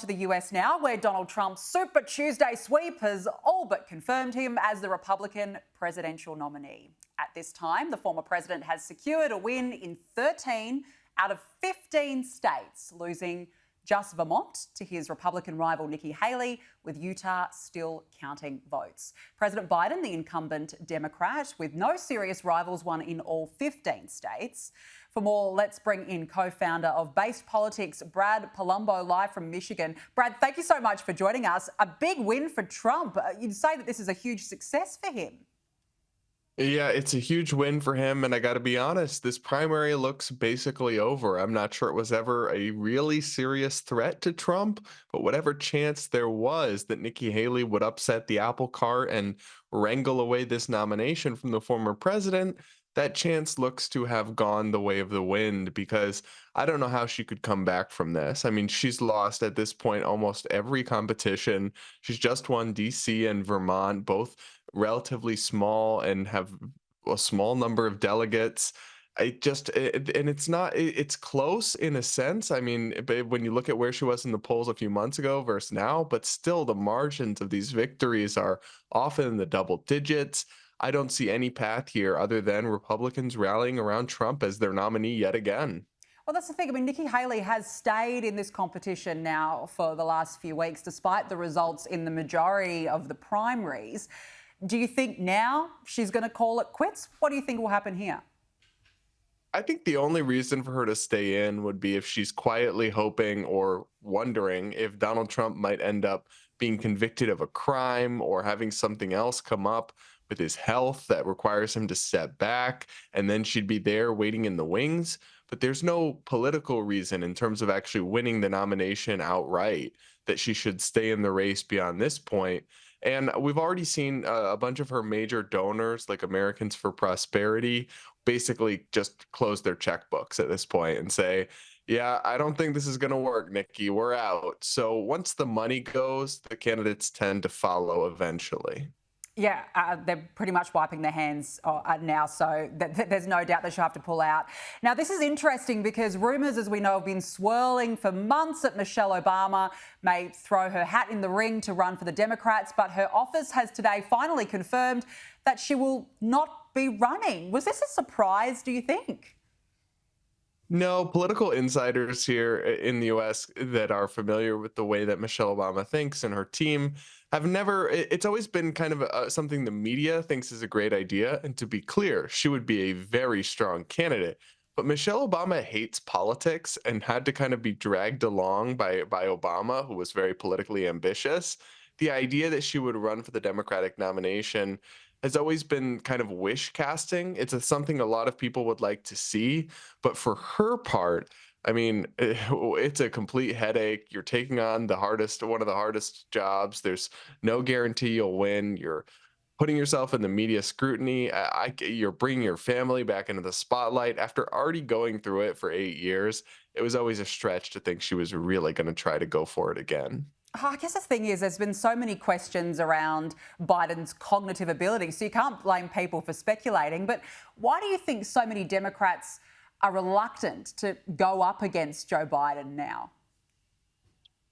To the US now, where Donald Trump's Super Tuesday sweep has all but confirmed him as the Republican presidential nominee. At this time, the former president has secured a win in 13 out of 15 states, losing just Vermont to his Republican rival Nikki Haley, with Utah still counting votes. President Biden, the incumbent Democrat, with no serious rivals, won in all 15 states. For more, let's bring in co-founder of Based Politics, Brad Palumbo, live from Michigan. Brad, thank you so much for joining us. A big win for Trump. You'd say that this is a huge success for him. Yeah, it's a huge win for him, and I got to be honest, this primary looks basically over. I'm not sure it was ever a really serious threat to Trump, but whatever chance there was that Nikki Haley would upset the apple cart and wrangle away this nomination from the former president, that chance looks to have gone the way of the wind because I don't know how she could come back from this. I mean, she's lost at this point almost every competition. She's just won DC and Vermont, both relatively small and have a small number of delegates. And it's not, it's close in a sense. I mean, but when you look at where she was in the polls a few months ago versus now, but still the margins of these victories are often in the double digits. I don't see any path here other than Republicans rallying around Trump as their nominee yet again. Well, that's the thing. I mean, Nikki Haley has stayed in this competition now for the last few weeks, despite the results in the majority of the primaries. Do you think now she's going to call it quits? What do you think will happen here? I think the only reason for her to stay in would be if she's quietly hoping or wondering if Donald Trump might end up being convicted of a crime or having something else come up with his health that requires him to step back, and then she'd be there waiting in the wings. But there's no political reason in terms of actually winning the nomination outright that she should stay in the race beyond this point. And we've already seen a bunch of her major donors, like Americans for Prosperity, basically just close their checkbooks at this point and say, yeah, I don't think this is going to work, Nikki. We're out. So once the money goes, the candidates tend to follow eventually. Yeah, they're pretty much wiping their hands now, so there's no doubt that she'll have to pull out. Now, this is interesting because rumours, as we know, have been swirling for months that Michelle Obama may throw her hat in the ring to run for the Democrats, but her office has today finally confirmed that she will not be running. Was this a surprise, do you think? No, political insiders here in the US that are familiar with the way that Michelle Obama thinks and her team have never, it's always been kind of something the media thinks is a great idea. And to be clear, she would be a very strong candidate. But Michelle Obama hates politics and had to kind of be dragged along by Obama, who was very politically ambitious. The idea that she would run for the Democratic nomination has always been kind of wish casting. It's something a lot of people would like to see, but for her part, I mean, it's a complete headache. You're taking on one of the hardest jobs. There's no guarantee you'll win. You're putting yourself in the media scrutiny. You're bringing your family back into the spotlight after already going through it for 8 years. It was always a stretch to think she was really going to try to go for it again. I guess the thing is, there's been so many questions around Biden's cognitive ability, so you can't blame people for speculating. But why do you think so many Democrats are reluctant to go up against Joe Biden now?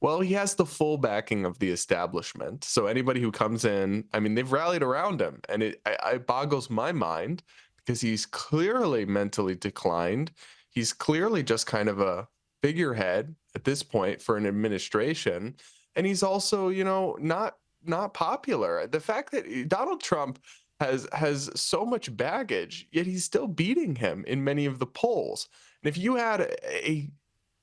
Well, he has the full backing of the establishment. So anybody who comes in, I mean, they've rallied around him, and it boggles my mind because he's clearly mentally declined. He's clearly just kind of a figurehead at this point for an administration, and he's also, not popular. The fact that Donald Trump has so much baggage, yet he's still beating him in many of the polls. And if you had a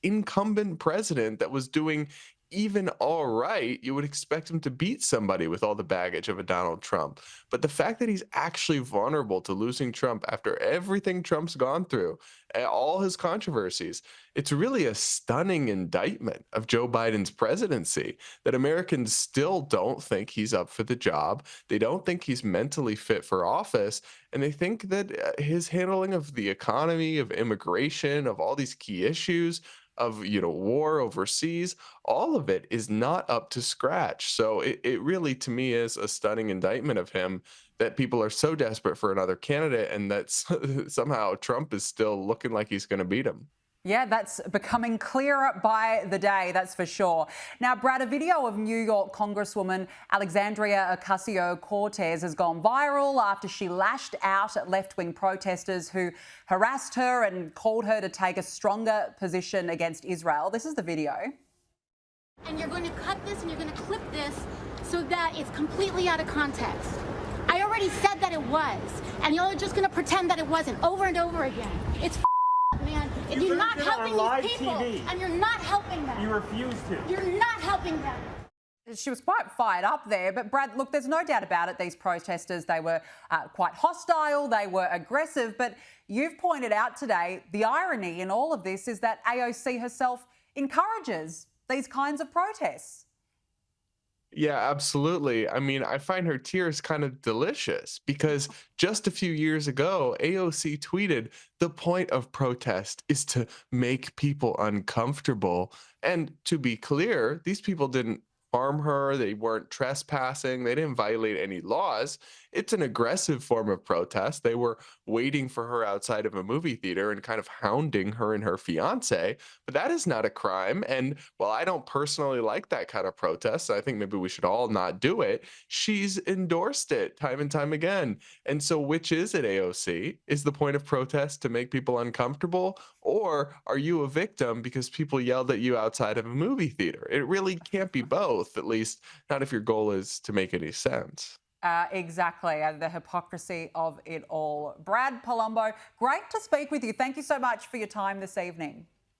incumbent president that was doing even all right, you would expect him to beat somebody with all the baggage of a Donald Trump. But the fact that he's actually vulnerable to losing Trump after everything Trump's gone through, all his controversies, it's really a stunning indictment of Joe Biden's presidency that Americans still don't think he's up for the job. They don't think he's mentally fit for office. And they think that his handling of the economy, of immigration, of all these key issues, of war overseas, all of it is not up to scratch. So it really to me is a stunning indictment of him that people are so desperate for another candidate, and that somehow Trump is still looking like he's going to beat him. Yeah, that's becoming clearer by the day, that's for sure. Now, Brad, a video of New York Congresswoman Alexandria Ocasio-Cortez has gone viral after she lashed out at left-wing protesters who harassed her and called her to take a stronger position against Israel. This is the video. And you're going to cut this and you're going to clip this so that it's completely out of context. I already said that it was, and y'all are just going to pretend that it wasn't over and over again. It's man. You're not helping these people, and you're not helping them. You refuse to. You're not helping them. She was quite fired up there. But, Brad, look, there's no doubt about it. These protesters, they were quite hostile. They were aggressive. But you've pointed out today the irony in all of this is that AOC herself encourages these kinds of protests. Yeah, absolutely. I mean, I find her tears kind of delicious because just a few years ago, AOC tweeted, the point of protest is to make people uncomfortable. And to be clear, these people didn't harm her. They weren't trespassing. They didn't violate any laws. It's an aggressive form of protest. They were waiting for her outside of a movie theater and kind of hounding her and her fiance. But that is not a crime. And while I don't personally like that kind of protest, I think maybe we should all not do it. She's endorsed it time and time again. And so which is it, AOC? Is the point of protest to make people uncomfortable? Or are you a victim because people yelled at you outside of a movie theater? It really can't be both, at least not if your goal is to make any sense. Exactly, the hypocrisy of it all. Brad Polumbo, great to speak with you. Thank you so much for your time this evening.